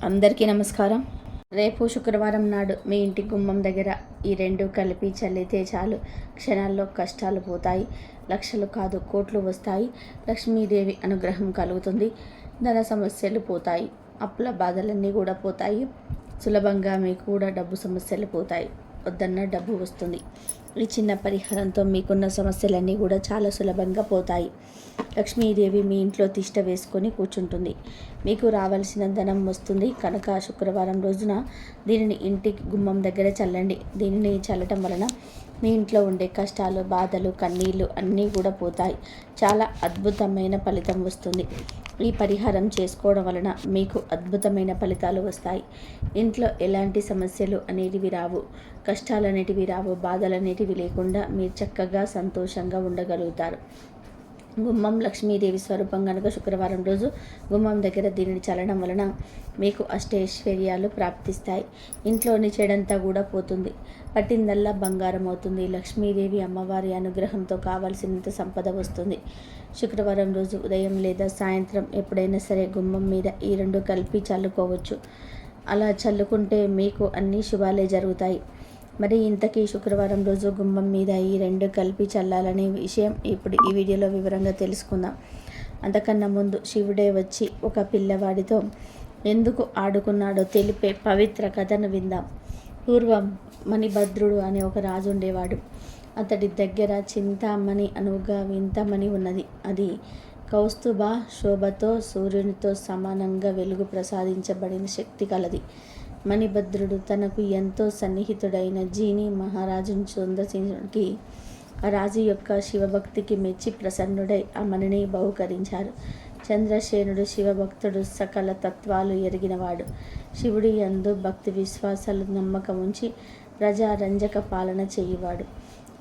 అందరికీ నమస్కారం. రేపు శుక్రవారం నాడు మీ ఇంటి గుమ్మం దగ్గర ఈ రెండు కలిపి చల్లితే చాలు, క్షణాల్లో కష్టాలు పోతాయి, లక్షలు కాదు కోట్లు వస్తాయి, లక్ష్మీదేవి అనుగ్రహం కలుగుతుంది, ధన సమస్యలు పోతాయి, అప్పుల బాధలన్నీ కూడా పోతాయి, సులభంగా మీకు కూడా డబ్బు సమస్యలు పోతాయి, వద్దన్న డబ్బు వస్తుంది. ఈ చిన్న పరిహారంతో మీకున్న సమస్యలన్నీ కూడా చాలా సులభంగా పోతాయి. లక్ష్మీదేవి మీ ఇంట్లో తిష్ట వేసుకొని కూర్చుంటుంది. మీకు రావాల్సిన ధనం వస్తుంది కనుక శుక్రవారం రోజున దీనిని ఇంటి గుమ్మం దగ్గర చల్లండి. దీనిని చల్లటం వలన మీ ఇంట్లో ఉండే కష్టాలు, బాధలు, కన్నీళ్ళు అన్నీ కూడా పోతాయి. చాలా అద్భుతమైన ఫలితం వస్తుంది. ఈ పరిహారం చేసుకోవడం వలన మీకు అద్భుతమైన ఫలితాలు వస్తాయి. ఇంట్లో ఎలాంటి సమస్యలు అనేటివి రావు, కష్టాలు అనేటివి రావు, బాధలు అనేటివి లేకుండా మీరు చక్కగా సంతోషంగా ఉండగలుగుతారు. గుమ్మం లక్ష్మీదేవి స్వరూపం కనుక శుక్రవారం రోజు గుమ్మం దగ్గర దీనిని చల్లడం వలన మీకు అష్టైశ్వర్యాలు ప్రాప్తిస్తాయి. ఇంట్లోని చెడంతా కూడా పోతుంది, పట్టిందల్లా బంగారం అవుతుంది. లక్ష్మీదేవి అమ్మవారి అనుగ్రహంతో కావాల్సినంత సంపద వస్తుంది. శుక్రవారం రోజు ఉదయం లేదా సాయంత్రం ఎప్పుడైనా సరే గుమ్మం మీద ఈ రెండు కలిపి చల్లుకోవచ్చు. అలా చల్లుకుంటే మీకు అన్ని శుభాలే జరుగుతాయి. మరి ఇంతకీ శుక్రవారం రోజు గుమ్మం మీద ఈ రెండు కలిపి చల్లాలనే విషయం ఇప్పుడు ఈ వీడియోలో వివరంగా తెలుసుకుందాం. అంతకన్నా ముందు శివుడే వచ్చి ఒక పిల్లవాడితో ఎందుకు ఆడుకున్నాడో తెలిపే పవిత్ర కథను విందాం. పూర్వం మణిభద్రుడు అనే ఒక రాజు ఉండేవాడు. అతడి దగ్గర చింతామణి అనువుగా వింతమణి ఉన్నది. అది కౌస్తుభ శోభతో సూర్యునితో సమానంగా వెలుగు ప్రసాదించబడిన శక్తి కలది. మణిభద్రుడు తనకు ఎంతో సన్నిహితుడైన జీని మహారాజును సందర్శించడానికి ఆ రాజు యొక్క శివభక్తికి మెచ్చి ప్రసన్నుడై ఆ మణిని బహుకరించారు. చంద్రసేనుడు శివభక్తుడు, సకల తత్వాలు ఎరిగినవాడు. శివుడి యందు భక్తి విశ్వాసాలు నమ్మకం ఉంచి ప్రజారంజక పాలన చేయువాడు.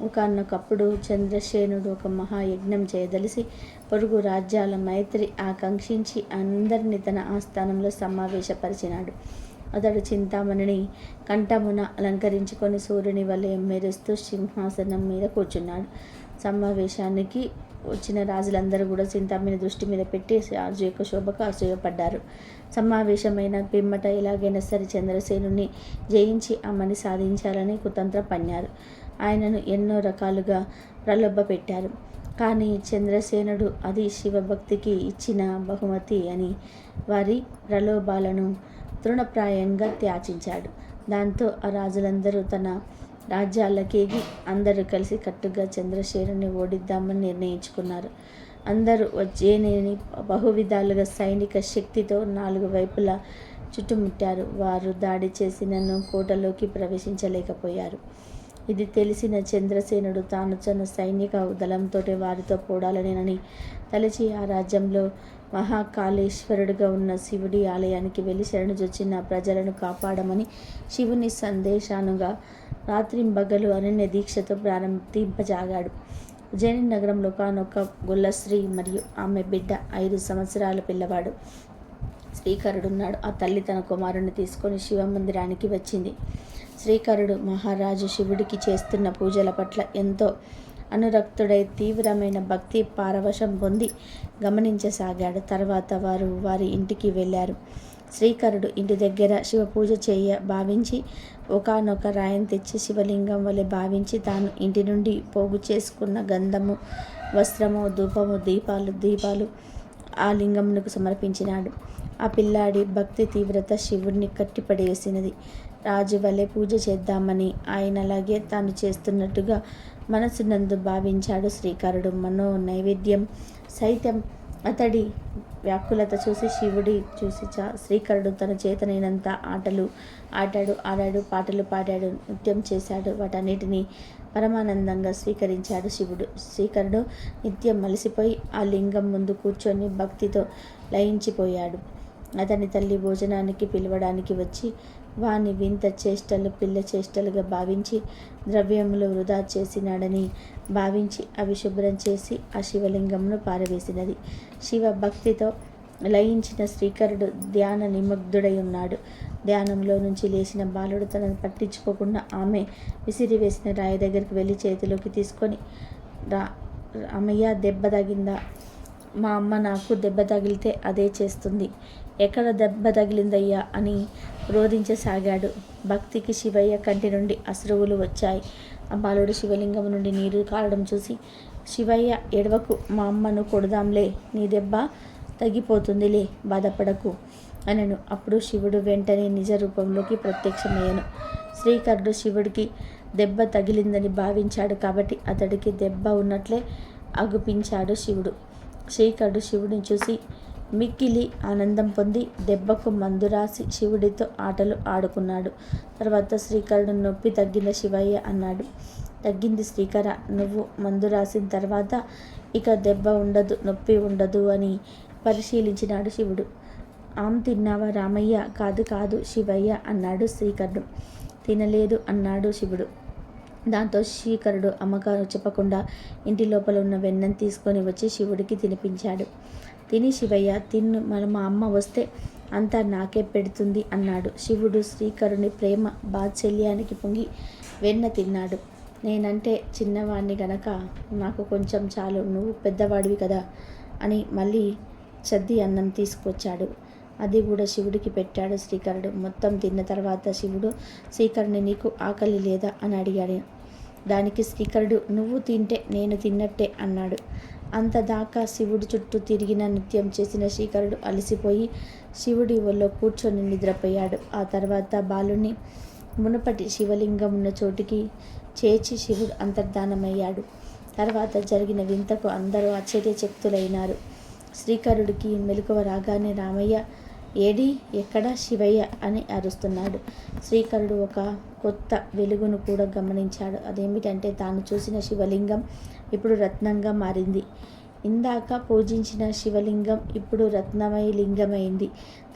ఒకనొకప్పుడు చంద్రసేనుడు ఒక మహాయజ్ఞం చేయదలిసి పొరుగు రాజ్యాల మైత్రి ఆకాంక్షించి అందరినీ తన ఆస్థానంలో సమావేశపరిచినాడు. అతడు చింతామణిని కంఠమున అలంకరించుకొని సూర్యుని వలె మెరుస్తూ సింహాసనం మీద కూర్చున్నాడు. సమావేశానికి వచ్చిన రాజులందరూ కూడా చింతామణి దృష్టి మీద పెట్టి రాజు యొక్క శోభకు అసూయపడ్డారు. సమావేశమైన పిమ్మట ఎలాగైనా సరే చంద్రసేనుని జయించి అమ్మని సాధించాలని కుతంత్ర పన్నారు. ఆయనను ఎన్నో రకాలుగా ప్రలోభ పెట్టారు. కానీ చంద్రసేనుడు అది శివభక్తికి ఇచ్చిన బహుమతి అని వారి ప్రలోభాలను తృణప్రాయంగా త్యాచించాడు. దాంతో ఆ రాజులందరూ తన రాజ్యాలకేగి అందరూ కలిసి కట్టుగా చంద్రసేనుని ఓడిద్దామని నిర్ణయించుకున్నారు. అందరూ వచ్చేనేని బహువిధాలుగా సైనిక శక్తితో నాలుగు వైపులా చుట్టుముట్టారు. వారు దాడి చేసినను కోటలోకి ప్రవేశించలేకపోయారు. ఇది తెలిసిన చంద్రసేనుడు తాను తన సైనిక దళంతో వారితో పోరాడలేనని తలచి ఆ రాజ్యంలో మహాకాళేశ్వరుడుగా ఉన్న శివుడి ఆలయానికి వెళ్ళి శరణుజొచ్చిన ప్రజలను కాపాడమని శివుని సందేశానుగా రాత్రింబగలు అనన్య దీక్షతో ప్రారంభింపజాగాడు. ఉజ్జయిని నగరంలో కానొక గొల్లశ్రీ మరియు ఆమె బిడ్డ 5 సంవత్సరాల పిల్లవాడు శ్రీకరుడున్నాడు. ఆ తల్లి తన కుమారుని తీసుకొని శివమందిరానికి వచ్చింది. శ్రీకరుడు మహారాజు శివుడికి చేస్తున్న పూజల పట్ల ఎంతో అనురక్తుడై తీవ్రమైన భక్తి పారవశం పొంది గమనించసాగాడు. తర్వాత వారు వారి ఇంటికి వెళ్ళారు. శ్రీకరుడు ఇంటి దగ్గర శివ పూజ భావించి ఒకానొక రాయిని తెచ్చి శివలింగం వలె భావించి తాను ఇంటి నుండి పోగు చేసుకున్న గంధము, వస్త్రము, ధూపము, దీపాలు ఆ లింగమునకు సమర్పించినాడు. ఆ పిల్లాడి భక్తి తీవ్రత శివుడిని కట్టిపడేసినది. రాజు వలె పూజ చేద్దామని ఆయనలాగే తాను చేస్తున్నట్టుగా మనసునందు భావించాడు శ్రీకరుడు. మనో నైవేద్యం సైతం అతడి వ్యాకులత చూసి శివుడి చూసి శ్రీకరుడు తన చేతనైనంత ఆటలు ఆడాడు, పాటలు పాడాడు, నృత్యం చేశాడు. వాటన్నిటినీ పరమానందంగా స్వీకరించాడు శివుడు. శ్రీకరుడు నిత్యం మలిసిపోయి ఆ లింగం ముందు కూర్చొని భక్తితో లయించిపోయాడు. అతని తల్లి భోజనానికి పిలవడానికి వచ్చి వాని వింత చేష్టలు పిల్ల చేష్టలుగా భావించి ద్రవ్యములు వృధా చేసినాడని భావించి అవి శుభ్రం చేసి ఆ శివలింగమును పారవేసినది. శివ భక్తితో లయించిన శ్రీకరుడు ధ్యాన నిమగ్ధుడై ఉన్నాడు. ధ్యానంలో నుంచి లేచిన బాలుడు తనను పట్టించుకోకుండా ఆమె విసిరివేసిన రాయి దగ్గరికి వెళ్ళి చేతిలోకి తీసుకొని రామయ్య దెబ్బ తగిందా? మా అమ్మ నాకు దెబ్బ తగిలితే అదే చేస్తుంది. ఎక్కడ దెబ్బ తగిలిందయ్యా అని రోధించసాగాడు. భక్తికి శివయ్య కంటి నుండి అశ్రువులు వచ్చాయి. ఆ బాలుడు శివలింగం నుండి నీరు కారడం చూసి, శివయ్య ఎడవకు, మా అమ్మను కొడదాంలే, నీ దెబ్బ తగ్గిపోతుందిలే, బాధపడకు అనను. అప్పుడు శివుడు వెంటనే నిజ రూపంలోకి ప్రత్యక్షమయ్యను. శ్రీకరుడు శివుడికి దెబ్బ తగిలిందని భావించాడు కాబట్టి అతడికి దెబ్బ ఉన్నట్లే అగుపించాడు శివుడు. శ్రీకరుడు శివుడిని చూసి మిక్కిలి ఆనందం పొంది దెబ్బకు మందు రాసి శివుడితో ఆటలు ఆడుకున్నాడు. తర్వాత శ్రీకరుడు నొప్పి తగ్గింద శివయ్య అన్నాడు. తగ్గింది శ్రీకర, నువ్వు మందు రాసిన తర్వాత ఇక దెబ్బ ఉండదు, నొప్పి ఉండదు అని పరిశీలించినాడు శివుడు. ఆమ్ తిన్నావా రామయ్య? కాదు కాదు శివయ్య అన్నాడు శ్రీకరుడు. తినలేదు అన్నాడు శివుడు. దాంతో శ్రీకరుడు అమ్మగారు చెప్పకుండా ఇంటి లోపల ఉన్న వెన్నను తీసుకొని వచ్చి శివుడికి తినిపించాడు. తిని శివయ్య తిన్ను, మా అమ్మ వస్తే అంతా నాకే పెడుతుంది అన్నాడు. శివుడు శ్రీకరుని ప్రేమ బాత్సల్యానికి పొంగి వెన్న తిన్నాడు. నేనంటే చిన్నవాడిని గనక నాకు కొంచెం చాలు, నువ్వు పెద్దవాడివి కదా అని మళ్ళీ సద్ది అన్నం తీసుకొచ్చాడు. అది కూడా శివుడికి పెట్టాడు శ్రీకరుడు. మొత్తం తిన్న తర్వాత శివుడు శ్రీకరుని నీకు ఆకలి లేదా అని అడిగాడు. దానికి శ్రీకరుడు నువ్వు తింటే నేను తిన్నట్టే అన్నాడు. అంతదాకా శివుడి చుట్టూ తిరిగిన నృత్యం చేసిన శ్రీకరుడు అలసిపోయి శివుడి ఒళ్ళో కూర్చొని నిద్రపోయాడు. ఆ తర్వాత బాలుని మునుపటి శివలింగం ఉన్న చోటికి చేర్చి శివుడు అంతర్ధానమయ్యాడు. తర్వాత జరిగిన వింతకు అందరూ ఆశ్చర్యచకితులైనారు. శ్రీకరుడికి మెలకువ రాగానే రామయ్య ఏడి, ఎక్కడ శివయ్య అని అరుస్తున్నాడు. శ్రీకరుడు ఒక కొత్త వెలుగును కూడా గమనించాడు. అదేమిటంటే తాను చూసిన శివలింగం ఇప్పుడు రత్నంగా మారింది. ఇందాక పూజించిన శివలింగం ఇప్పుడు రత్నమయ లింగమైంది.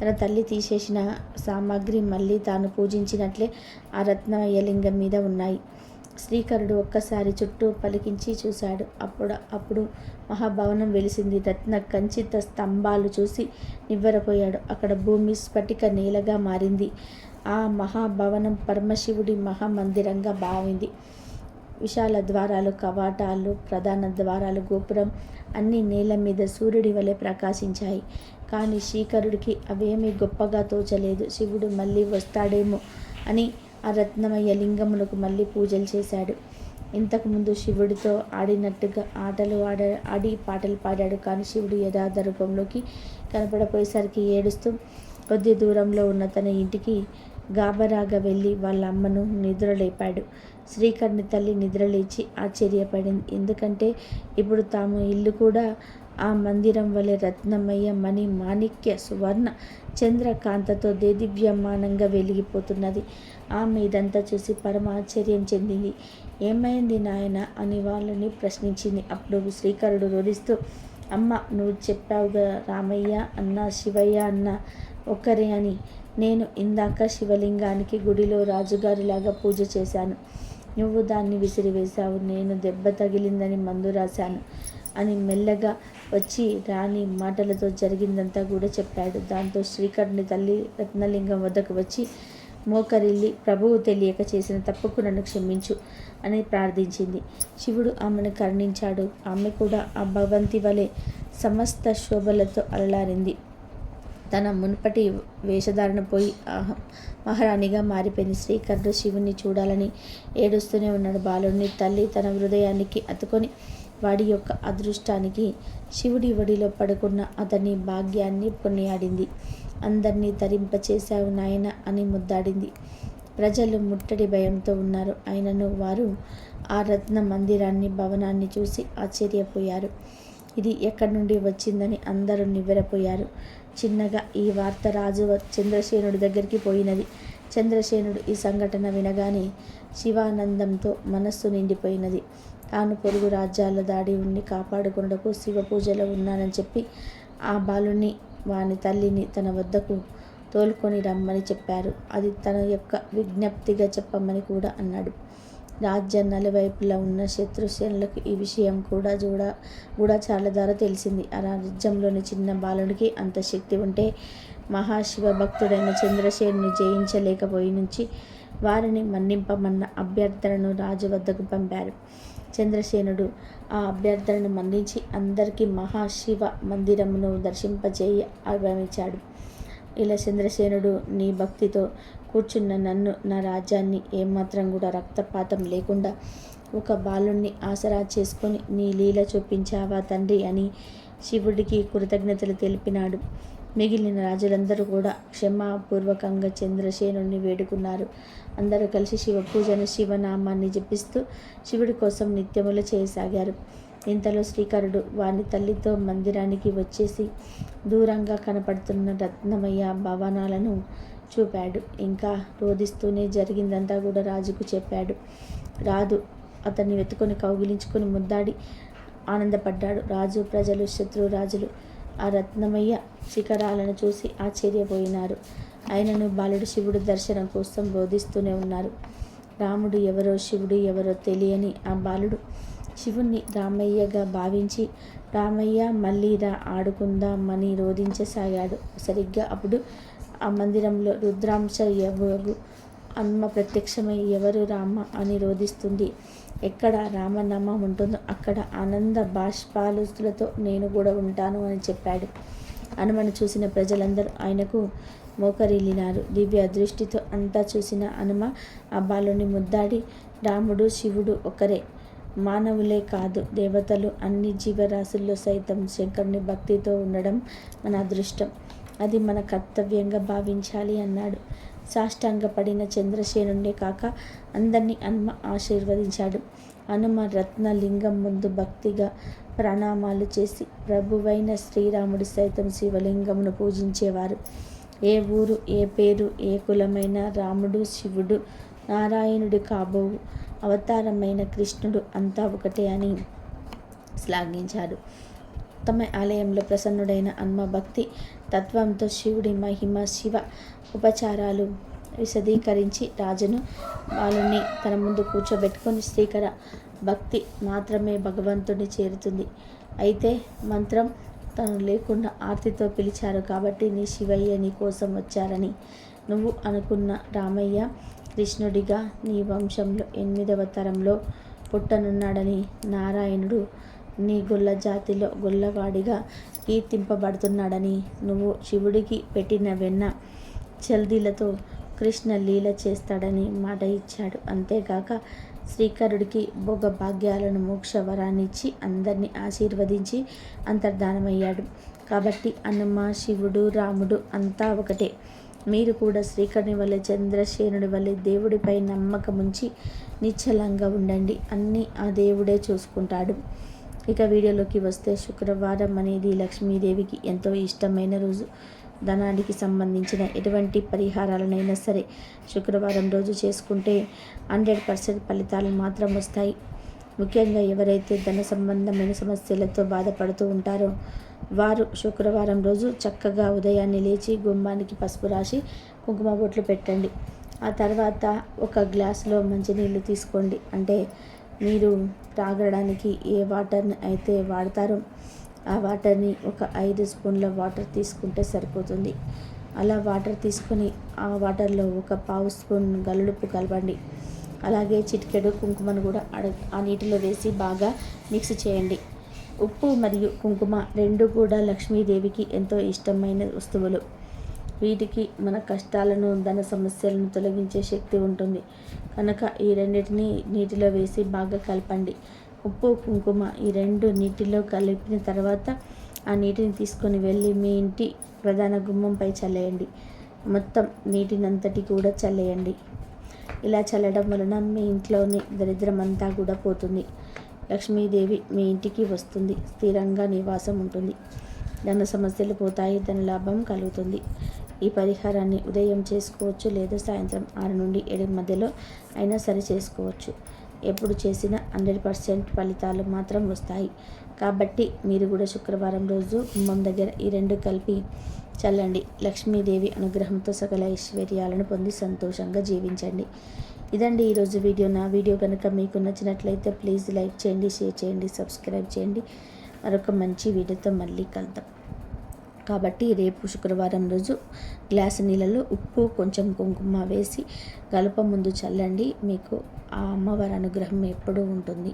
తన తల్లి తీసేసిన సామాగ్రి మళ్ళీ తాను పూజించినట్లే ఆ రత్నమయ లింగం మీద ఉన్నాయి. శ్రీకరుడు ఒక్కసారి చుట్టూ పలికించి చూశాడు. అప్పుడు మహాభవనం వెలిసింది. రత్న కంచిత స్తంభాలు చూసి నివ్వెరపోయాడు. అక్కడ భూమి స్ఫటిక నేలగా మారింది. ఆ మహాభవనం పరమశివుడి మహామందిరంగా భావింది. విశాల ద్వారాలు, కవాటాలు, ప్రధాన ద్వారాలు, గోపురం అన్నీ నేల మీద సూర్యుడి వలె ప్రకాశించాయి. కానీ శ్రీకరుడికి అవేమీ గొప్పగా తోచలేదు. శివుడు మళ్ళీ వస్తాడేమో అని ఆ రత్నమయ లింగములకు మళ్ళీ పూజలు చేశాడు. ఇంతకుముందు శివుడితో ఆడినట్టుగా ఆటలు ఆడి పాటలు పాడాడు. కానీ శివుడు యథార్థ రూపంలోకి కనపడపోయేసరికి ఏడుస్తూ కొద్ది దూరంలో ఉన్న తన ఇంటికి గాబరాగా వెళ్ళి వాళ్ళ అమ్మను నిద్రలేపాడు. శ్రీకరుని తల్లి నిద్రలేచి ఆశ్చర్యపడింది. ఎందుకంటే ఇప్పుడు తాము ఇల్లు కూడా ఆ మందిరం వలె రత్నమయ మణి మాణిక్య సువర్ణ చంద్రకాంతతో దేదీప్యమానంగా వెలిగిపోతున్నది. ఆమె ఇదంతా చూసి పరమ ఆశ్చర్యం చెందింది. ఏమైంది నాయన అని వాళ్ళని ప్రశ్నించింది. అప్పుడు శ్రీకరుడు రోధిస్తూ, అమ్మ, నువ్వు చెప్పావుగా రామయ్య అన్న శివయ్య అన్న ఒక్కరే అని. నేను ఇందాక శివలింగానికి గుడిలో రాజుగారిలాగా పూజ చేశాను. నువ్వు దాన్ని విసిరివేశావు. నేను దెబ్బ తగిలిందని మందు రాశాను అని మెల్లగా వచ్చి రాణి మాటలతో జరిగిందంతా కూడా చెప్పాడు. దాంతో శ్రీకరుని తల్లి రత్నలింగం వద్దకు వచ్చి మోకరిల్లి ప్రభువు తెలియక చేసిన తప్పుకు నన్ను క్షమించు అని ప్రార్థించింది. శివుడు ఆమెను కరుణించాడు. ఆమె కూడా ఆ భగవంతి వలె సమస్త శోభలతో అలలారింది. తన మునుపటి వేషధారణ పోయి మహారాణిగా మారిపోయింది. శ్రీకరుడు శివుని చూడాలని ఏడుస్తూనే ఉన్నాడు. బాలుడిని తల్లి తన హృదయానికి అతుకొని వాడి యొక్క అదృష్టానికి శివుడి ఒడిలో పడుకున్న అతని భాగ్యాన్ని కొనియాడింది. అందరినీ తరింపచేశావు నాయన అని ముద్దాడింది. ప్రజలు ముట్టడి భయంతో ఉన్నారు. అయినను వారు ఆ రత్న మందిరాన్ని, భవనాన్ని చూసి ఆశ్చర్యపోయారు. ఇది ఎక్కడి నుండి వచ్చిందని అందరూ నివ్వెరపోయారు. చిన్నగా ఈ వార్త రాజు చంద్రసేనుడి దగ్గరికి పోయినది. చంద్రసేనుడు ఈ సంఘటన వినగానే శివానందంతో మనస్సు నిండిపోయినది. తాను పొరుగు రాజ్యాల దాడి ఉండి కాపాడుకున్నకు శివ పూజలో ఉన్నానని చెప్పి ఆ బాలుని, వాని తల్లిని తన వద్దకు తోలుకొని రమ్మని చెప్పారు. అది తన యొక్క విజ్ఞప్తిగా చెప్పమని కూడా అన్నాడు. రాజ్య నలువైపులా ఉన్న శత్రుసేనులకు ఈ విషయం కూడా గూఢచారుల ద్వారా తెలిసింది. ఆ రాజ్యంలోని చిన్న బాలుడికి అంత శక్తి ఉంటే మహాశివ భక్తుడైన చంద్రసేనుని జయించలేకపోయి నుంచి వారిని మన్నింపమన్న అభ్యర్థనను రాజు వద్దకు పంపారు. చంద్రసేనుడు ఆ అభ్యర్థనను మన్నించి అందరికీ మహాశివ మందిరమును దర్శింపజేయి ఆహ్వానించాడు. ఇలా చంద్రసేనుడు నీ భక్తితో కూర్చున్న నన్ను, నా రాజ్యాన్ని ఏమాత్రం కూడా రక్తపాతం లేకుండా ఒక బాలుణ్ణి ఆసరా చేసుకొని నీ లీల చూపించావా తండ్రి అని శివుడికి కృతజ్ఞతలు తెలిపినాడు. మిగిలిన రాజులందరూ కూడా క్షమాపూర్వకంగా చంద్రసేనుని వేడుకున్నారు. అందరూ కలిసి శివ పూజను, శివనామాన్ని జపిస్తూ శివుడి కోసం నిత్యములు చేయసాగారు. ఇంతలో శ్రీకరుడు వాని తల్లితో మందిరానికి వచ్చేసి దూరంగా కనపడుతున్న రత్నమయ్య భవనాలను చూపాడు. ఇంకా రోధిస్తూనే జరిగిందంతా కూడా రాజుకు చెప్పాడు. రాజు అతన్ని వెతుకొని కౌగిలించుకొని ముద్దాడి ఆనందపడ్డాడు. రాజు, ప్రజలు, శత్రురాజులు ఆ రత్నమయ్య శిఖరాలను చూసి ఆశ్చర్యపోయినారు. అయినను బాలుడు శివుడు దర్శనం కోసం రోధిస్తూనే ఉన్నారు. రాముడు ఎవరో, శివుడు ఎవరో తెలియని ఆ బాలుడు శివుణ్ణి రామయ్యగా భావించి, రామయ్య మళ్ళీ రా ఆడుకుందామని రోధించసాగాడు. సరిగ్గా అప్పుడు ఆ మందిరంలో రుద్రాంశ యవగు అమ్మ ప్రత్యక్షమై ఎవరు రామ అని రోధిస్తుంది. ఎక్కడ రామనామం ఉంటుందో అక్కడ ఆనంద బాష్పాలుతులతో నేను కూడా ఉంటాను అని చెప్పాడు. హనుమను చూసిన ప్రజలందరూ ఆయనకు మోకరిల్లినారు. దివ్య దృష్టితో అంతా చూసిన హనుమ ఆ బాలుని ముద్దాడి, రాముడు శివుడు ఒకరే, మానవులే కాదు దేవతలు, అన్ని జీవరాశుల్లో సైతం శంకరుని భక్తితో ఉండడం మన అదృష్టం, అది మన కర్తవ్యంగా భావించాలి అన్నాడు. సాష్టాంగపడిన చంద్రసేనుడే కాక అందరినీ హనుమ ఆశీర్వదించాడు. హనుమ రత్నలింగం ముందు భక్తిగా ప్రణామాలు చేసి ప్రభువైన శ్రీరాముడు సైతం శివలింగమును పూజించేవారు. ఏ ఊరు, ఏ పేరు, ఏ కులమైన రాముడు, శివుడు, నారాయణుడు కాబోవు, అవతారమైన కృష్ణుడు అంతా ఒకటే అని శ్లాఘించాడు. తమ ఆలయంలో ప్రసన్నుడైన హనుమ భక్తి తత్వంతో శివుడి మహిమ, శివ ఉపచారాలు విశదీకరించి రాజును వాళ్ళని తన ముందు కూర్చోబెట్టుకొని శ్రీకర భక్తి మాత్రమే భగవంతుడిని చేరుతుంది. అయితే మంత్రం తను లేకుండా ఆర్తితో పిలిచారు కాబట్టి నీ శివయ్య నీ కోసం వచ్చారని నువ్వు అనుకున్న రామయ్య కృష్ణుడిగా నీ వంశంలో 8వ తరంలో పుట్టనున్నాడని, నారాయణుడు నీ గొల్ల జాతిలో గొల్లవాడిగా కీర్తింపబడుతున్నాడని, నువ్వు శివుడికి పెట్టిన వెన్న చల్దీలతో కృష్ణ లీల చేస్తాడని మాట ఇచ్చాడు. అంతేకాక శ్రీకరుడికి భోగభాగ్యాలను, మోక్ష వరాన్ని ఇచ్చి అందరినీ ఆశీర్వదించి అంతర్ధానమయ్యాడు. కాబట్టి హనుమ, శివుడు, రాముడు అంతా ఒకటే. మీరు కూడా శ్రీకరుని వల్లే, చంద్రసేనుడి వల్లే దేవుడిపై నమ్మకముంచి నిశ్చలంగా ఉండండి. అన్నీ ఆ దేవుడే చూసుకుంటాడు. ఇక వీడియోలోకి వస్తే, శుక్రవారం అనేది లక్ష్మీదేవికి ఎంతో ఇష్టమైన రోజు. ధనానికి సంబంధించిన ఎటువంటి పరిహారాలనైనా సరే శుక్రవారం రోజు చేసుకుంటే 100% ఫలితాలు మాత్రం వస్తాయి. ముఖ్యంగా ఎవరైతే ధన సంబంధమైన సమస్యలతో బాధపడుతూ ఉంటారో వారు శుక్రవారం రోజు చక్కగా ఉదయాన్నే లేచి గుమ్మానికి పసుపు రాసి కుంకుమ బొట్లు పెట్టండి. ఆ తర్వాత ఒక గ్లాసులో మంచినీళ్ళు తీసుకోండి. అంటే మీరు తాగడానికి ఏ వాటర్ని అయితే వాడతారో ఆ వాటర్ని ఒక 5 స్పూన్ల వాటర్ తీసుకుంటే సరిపోతుంది. అలా వాటర్ తీసుకొని ఆ వాటర్లో ఒక 1/2 స్పూన్ గల్లుప్పు కలపండి. అలాగే చిటికెడు కుంకుమను కూడా ఆ నీటిలో వేసి బాగా మిక్స్ చేయండి. ఉప్పు మరియు కుంకుమ 2 కూడా లక్ష్మీదేవికి ఎంతో ఇష్టమైన వస్తువులు. వీటికి మన కష్టాలను, ధన సమస్యలను తొలగించే శక్తి ఉంటుంది కనుక ఈ రెండింటిని నీటిలో వేసి బాగా కలపండి. ఉప్పు, కుంకుమ ఈ 2 నీటిలో కలిపిన తర్వాత ఆ నీటిని తీసుకొని వెళ్ళి మీ ఇంటి ప్రధాన గుమ్మంపై చల్లేయండి. మొత్తం నీటినంతటి కూడా చల్లేయండి. ఇలా చల్లడం వలన మీ ఇంట్లోని దరిద్రం అంతా కూడా పోతుంది. లక్ష్మీదేవి మీ ఇంటికి వస్తుంది, స్థిరంగా నివాసం ఉంటుంది, ధన సమస్యలు పోతాయి, ధన లాభం కలుగుతుంది. ఈ పరిహారాన్ని ఉదయం చేసుకోవచ్చు లేదా సాయంత్రం 6 నుండి 7 మధ్యలో అయినా సరే చేసుకోవచ్చు. ఎప్పుడు చేసినా 100% ఫలితాలు మాత్రం వస్తాయి. కాబట్టి మీరు కూడా శుక్రవారం రోజు గుమ్మం దగ్గర ఈ 2 కలిపి చల్లండి. లక్ష్మీదేవి అనుగ్రహంతో సకల ఐశ్వర్యాలను పొంది సంతోషంగా జీవించండి. ఇదండి ఈరోజు వీడియో. నా వీడియో కనుక మీకు నచ్చినట్లయితే ప్లీజ్ లైక్ చేయండి, షేర్ చేయండి, సబ్స్క్రైబ్ చేయండి. మరొక మంచి వీడియోతో మళ్ళీ కలుద్దాం. కాబట్టి రేపు శుక్రవారం రోజు గ్లాసు నీళ్ళలో ఉప్పు, కొంచెం కుంకుమ వేసి గడప ముందు చల్లండి. మీకు ఆ అమ్మవారి అనుగ్రహం ఎప్పుడూ ఉంటుంది.